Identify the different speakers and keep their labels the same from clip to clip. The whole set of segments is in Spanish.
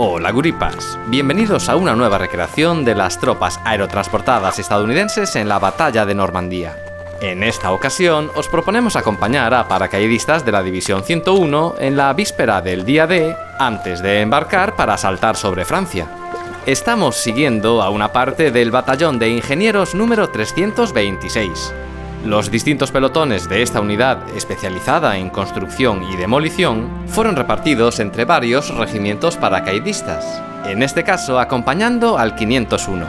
Speaker 1: Hola guripas, bienvenidos a una nueva recreación de las tropas aerotransportadas estadounidenses en la batalla de Normandía. En esta ocasión os proponemos acompañar a paracaidistas de la División 101 en la víspera del día D antes de embarcar para saltar sobre Francia. Estamos siguiendo a una parte del batallón de ingenieros número 326. Los distintos pelotones de esta unidad especializada en construcción y demolición fueron repartidos entre varios regimientos paracaidistas, en este caso acompañando al 501.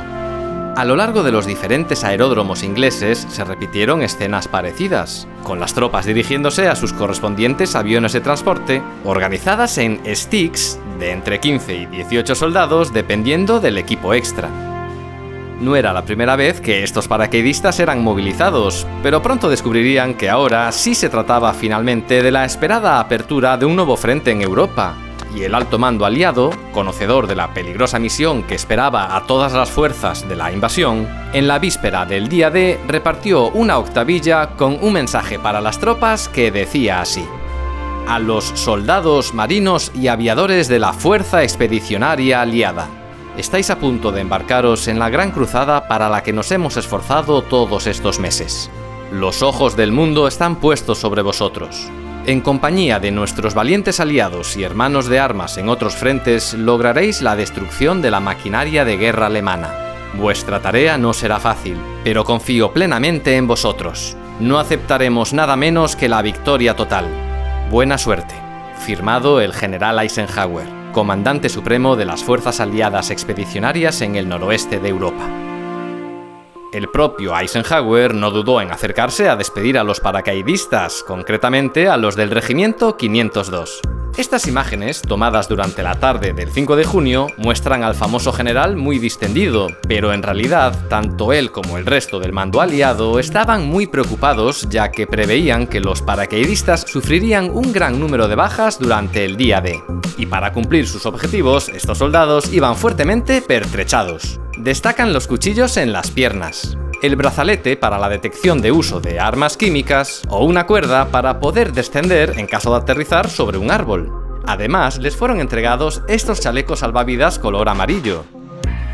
Speaker 1: A lo largo de los diferentes aeródromos ingleses se repitieron escenas parecidas, con las tropas dirigiéndose a sus correspondientes aviones de transporte, organizadas en sticks de entre 15 y 18 soldados dependiendo del equipo extra. No era la primera vez que estos paracaidistas eran movilizados, pero pronto descubrirían que ahora sí se trataba finalmente de la esperada apertura de un nuevo frente en Europa, y el alto mando aliado, conocedor de la peligrosa misión que esperaba a todas las fuerzas de la invasión, en la víspera del día D repartió una octavilla con un mensaje para las tropas que decía así: a los soldados, marinos y aviadores de la Fuerza Expedicionaria Aliada. Estáis a punto de embarcaros en la gran cruzada para la que nos hemos esforzado todos estos meses. Los ojos del mundo están puestos sobre vosotros. En compañía de nuestros valientes aliados y hermanos de armas en otros frentes, lograréis la destrucción de la maquinaria de guerra alemana. Vuestra tarea no será fácil, pero confío plenamente en vosotros. No aceptaremos nada menos que la victoria total. Buena suerte. Firmado el general Eisenhower, comandante supremo de las fuerzas aliadas expedicionarias en el noroeste de Europa. El propio Eisenhower no dudó en acercarse a despedir a los paracaidistas, concretamente a los del regimiento 502. Estas imágenes, tomadas durante la tarde del 5 de junio, muestran al famoso general muy distendido, pero en realidad, tanto él como el resto del mando aliado estaban muy preocupados, ya que preveían que los paracaidistas sufrirían un gran número de bajas durante el día D. Y para cumplir sus objetivos, estos soldados iban fuertemente pertrechados. Destacan los cuchillos en las piernas, el brazalete para la detección de uso de armas químicas o una cuerda para poder descender en caso de aterrizar sobre un árbol. Además, les fueron entregados estos chalecos salvavidas color amarillo.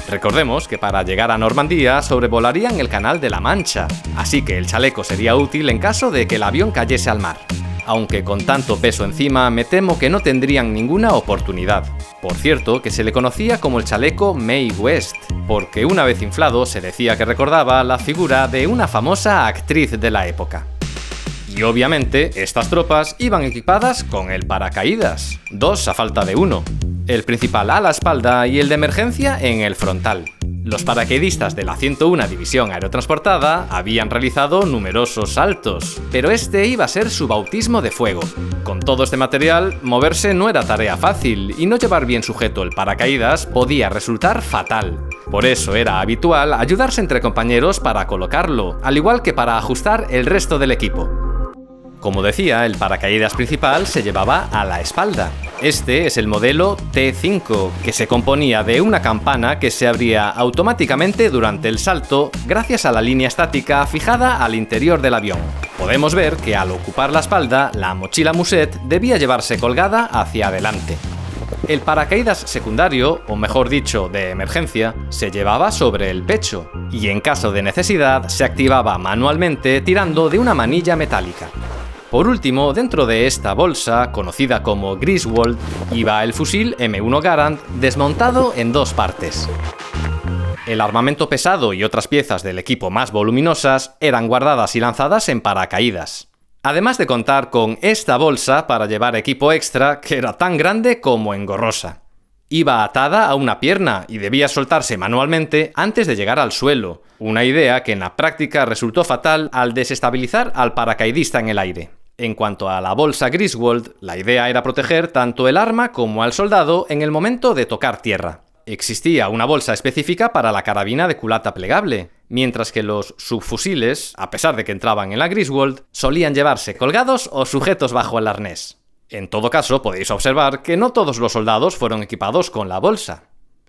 Speaker 1: Recordemos que para llegar a Normandía sobrevolarían el Canal de la Mancha, así que el chaleco sería útil en caso de que el avión cayese al mar. Aunque con tanto peso encima me temo que no tendrían ninguna oportunidad. Por cierto, que se le conocía como el chaleco Mae West, porque una vez inflado se decía que recordaba la figura de una famosa actriz de la época. Y obviamente, estas tropas iban equipadas con el paracaídas, dos a falta de uno, el principal a la espalda y el de emergencia en el frontal. Los paracaidistas de la 101 División Aerotransportada habían realizado numerosos saltos, pero este iba a ser su bautismo de fuego. Con todo este material, moverse no era tarea fácil y no llevar bien sujeto el paracaídas podía resultar fatal. Por eso era habitual ayudarse entre compañeros para colocarlo, al igual que para ajustar el resto del equipo. Como decía, el paracaídas principal se llevaba a la espalda. Este es el modelo T5, que se componía de una campana que se abría automáticamente durante el salto gracias a la línea estática fijada al interior del avión. Podemos ver que al ocupar la espalda, la mochila Musette debía llevarse colgada hacia adelante. El paracaídas secundario, o mejor dicho, de emergencia, se llevaba sobre el pecho, y en caso de necesidad se activaba manualmente tirando de una manilla metálica. Por último, dentro de esta bolsa, conocida como Griswold, iba el fusil M1 Garand desmontado en dos partes. El armamento pesado y otras piezas del equipo más voluminosas eran guardadas y lanzadas en paracaídas. Además de contar con esta bolsa para llevar equipo extra que era tan grande como engorrosa. Iba atada a una pierna y debía soltarse manualmente antes de llegar al suelo, una idea que en la práctica resultó fatal al desestabilizar al paracaidista en el aire. En cuanto a la bolsa Griswold, la idea era proteger tanto el arma como al soldado en el momento de tocar tierra. Existía una bolsa específica para la carabina de culata plegable, mientras que los subfusiles, a pesar de que entraban en la Griswold, solían llevarse colgados o sujetos bajo el arnés. En todo caso, podéis observar que no todos los soldados fueron equipados con la bolsa.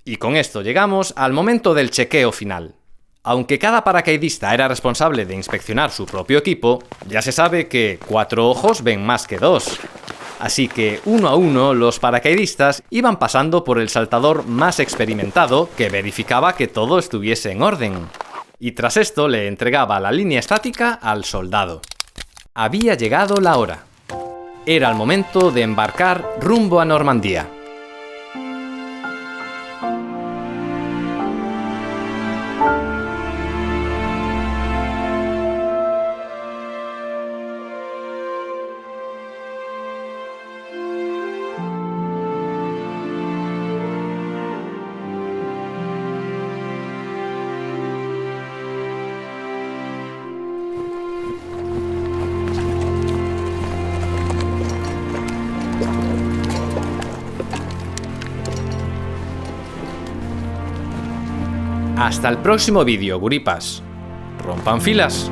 Speaker 1: Y con esto llegamos al momento del chequeo final. Aunque cada paracaidista era responsable de inspeccionar su propio equipo, ya se sabe que 4 ojos ven más que 2. Así que uno a uno los paracaidistas iban pasando por el saltador más experimentado que verificaba que todo estuviese en orden. Y tras esto le entregaba la línea estática al soldado. Había llegado la hora. Era el momento de embarcar rumbo a Normandía. Hasta el próximo vídeo, guripas. Rompan filas.